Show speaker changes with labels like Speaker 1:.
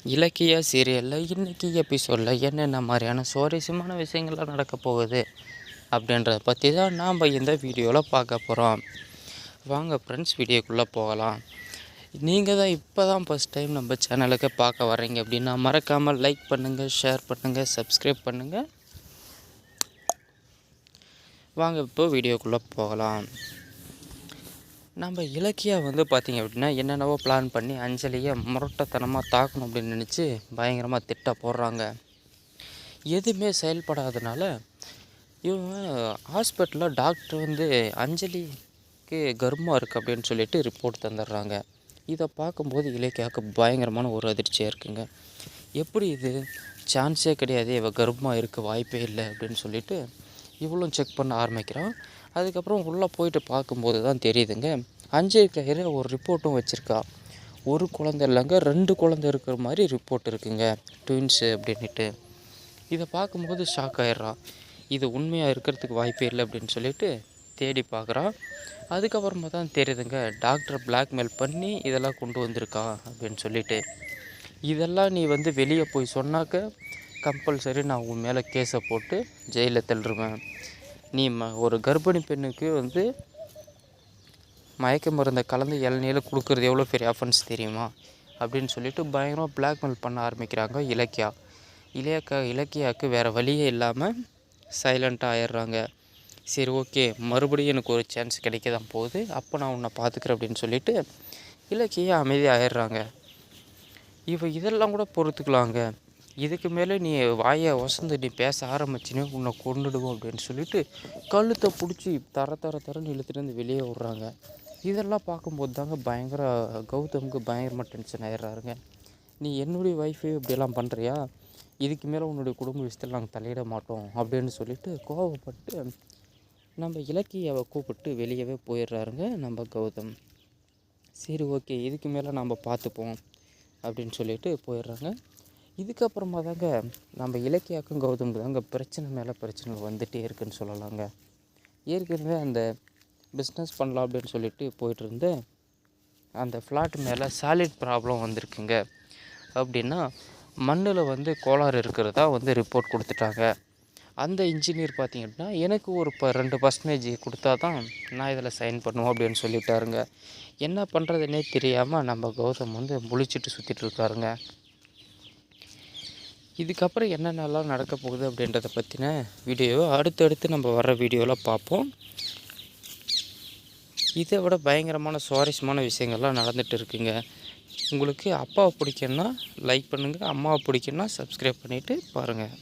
Speaker 1: இலக்கிய சீரியலில் இன்றைக்கி எபிசோடில் என்னென்ன மாதிரியான சுவாரஸ்யமான விஷயங்கள்லாம் நடக்க போகுது அப்படின்றத பற்றி தான் நாம் இந்த வீடியோவில் பார்க்க போகிறோம். வாங்க ஃப்ரெண்ட்ஸ், வீடியோக்குள்ளே போகலாம். நீங்கள் தான் இப்போ தான் ஃபஸ்ட் டைம் நம்ம சேனலுக்கு பார்க்க வர்றீங்க அப்படின்னா மறக்காமல் லைக் பண்ணுங்கள், ஷேர் பண்ணுங்கள், சப்ஸ்கிரைப் பண்ணுங்கள். வாங்க இப்போ வீடியோக்குள்ளே போகலாம். நம்ம இலக்கியா பார்த்திங்க அப்படின்னா என்னென்னவோ பிளான் பண்ணி அஞ்சலியை முரட்டத்தனமாக தாக்கணும் அப்படின்னு நினச்சி பயங்கரமாக திட்ட போடுறாங்க. எதுவுமே செயல்படாதனால இவங்க ஹாஸ்பிட்டலில் டாக்டர் அஞ்சலிக்கு கர்ப்பமாக இருக்குது அப்படின்னு சொல்லிட்டு ரிப்போர்ட் தந்துடுறாங்க. இதை பார்க்கும்போது இலக்கியாவுக்கு பயங்கரமான ஒரு அதிர்ச்சியாக இருக்குங்க. எப்படி இது சான்ஸே கிடையாது, இவள் கர்ப்பமாக இருக்க வாய்ப்பே இல்லை அப்படின்னு சொல்லிட்டு இவளும் செக் பண்ண ஆரம்பிக்கிறான். அதுக்கப்புறம் உள்ளே போயிட்டு பார்க்கும்போது தான் தெரியுதுங்க, அஞ்சலி கையில் ஒரு ரிப்போர்ட்டும் வச்சுருக்கா. ஒரு குழந்தை இல்லைங்க, 2 குழந்தை இருக்கிற மாதிரி ரிப்போர்ட் இருக்குங்க, ட்வின்ஸு அப்படின்ட்டு. இதை பார்க்கும்போது ஷாக் ஆகிடுறான். இது உண்மையாக இருக்கிறதுக்கு வாய்ப்பே இல்லை அப்படின்னு சொல்லிட்டு தேடி பார்க்குறான். அதுக்கப்புறமா தான் தெரியுதுங்க, டாக்டரை பிளாக்மெயில் பண்ணி இதெல்லாம் கொண்டு வந்திருக்கா அப்படின்னு சொல்லிட்டு. இதெல்லாம் நீ வெளியே போய் சொன்னாக்க கம்பல்சரி நான் உன் மேலே கேஸை போட்டு ஜெயிலில் தள்ளுருவேன். நீ ஒரு கர்ப்பிணி பெண்ணுக்கு மயக்க மருந்தை கலந்து இளநீரில் கொடுக்குறது எவ்வளோ பெரிய அஃபென்ஸ் தெரியுமா அப்படின்னு சொல்லிட்டு பயங்கரமாக பிளாக்மெயில் பண்ண ஆரம்பிக்கிறாங்க இலக்கியாவுக்கு வேறு வழியே இல்லாமல் சைலண்ட்டாக ஆயிடுறாங்க. சரி, ஓகே, மறுபடியும் எனக்கு ஒரு சான்ஸ் கிடைக்க தான் போகுது, அப்போ நான் உன்னை பார்த்துக்கிறேன் அப்படின்னு சொல்லிட்டு இலக்கியா அமைதியாக ஆயிடுறாங்க. இதெல்லாம் கூட பொறுத்துக்கலாங்க, இதுக்கு மேலே நீ வாயை வசந்து நீ பேச ஆரம்பிச்சினே உன்னை கொண்டுடுவோம் அப்படின்னு சொல்லிட்டு கழுத்தை பிடிச்சி தரன்னு இழுத்துட்டு வெளியே விட்றாங்க. இதெல்லாம் பார்க்கும்போது தாங்க கௌதமுக்கு பயங்கரமாக டென்ஷன் ஆகிடுறாருங்க. நீ என்னுடைய ஒய்ஃபு இப்படியெல்லாம் பண்ணுறியா, இதுக்கு மேலே உன்னுடைய குடும்ப விஷயத்தில் நாங்கள் தலையிட மாட்டோம் அப்படின்னு சொல்லிட்டு கோவப்பட்டு நம்ம இலக்கியாவை கூப்பிட்டு வெளியவே போயிடுறாருங்க நம்ம கௌதம். சரி, ஓகே, இதுக்கு மேலே நம்ம பார்த்துப்போம் அப்படின்னு சொல்லிட்டு போயிடுறாங்க. இதுக்கப்புறமா தாங்க நம்ம இலக்கியாவுக்கும் கௌதமுக்கு தாங்க பிரச்சனை மேலே பிரச்சனை வந்துகிட்டே இருக்குதுன்னு சொல்லலாங்க. ஏற்கனவே அந்த பிஸ்னஸ் பண்ணலாம் அப்படின்னு சொல்லிட்டு போயிட்டுருந்த அந்த ஃப்ளாட் மேலே சாலிட் ப்ராப்ளம் வந்திருக்குங்க. அப்படின்னா மண்ணில் கோளாறு இருக்கிறதா ரிப்போர்ட் கொடுத்துட்டாங்க. அந்த இன்ஜினியர் பார்த்திங்கன்னா எனக்கு ஒரு 2% கொடுத்தா தான் நான் இதில் சைன் பண்ணுவோம் அப்படின்னு சொல்லிட்டாருங்க. என்ன பண்ணுறதுன்னே தெரியாமல் நம்ம கௌதம் முழிச்சிட்டு சுற்றிட்டு இருக்காருங்க. இதுக்கப்புறம் என்னென்னலாம் நடக்க போகுது அப்படின்றத பற்றின வீடியோவை அடுத்தடுத்து நம்ம வர்ற வீடியோவில் பார்ப்போம். இதை விட பயங்கரமான சுவாரஸ்யமான விஷயங்கள்லாம் நடந்துகிட்டு இருக்குங்க. உங்களுக்கு அப்பாவை பிடிக்குன்னா லைக் பண்ணுங்கள், அம்மாவை பிடிக்குன்னா சப்ஸ்கிரைப் பண்ணிவிட்டு பாருங்கள்.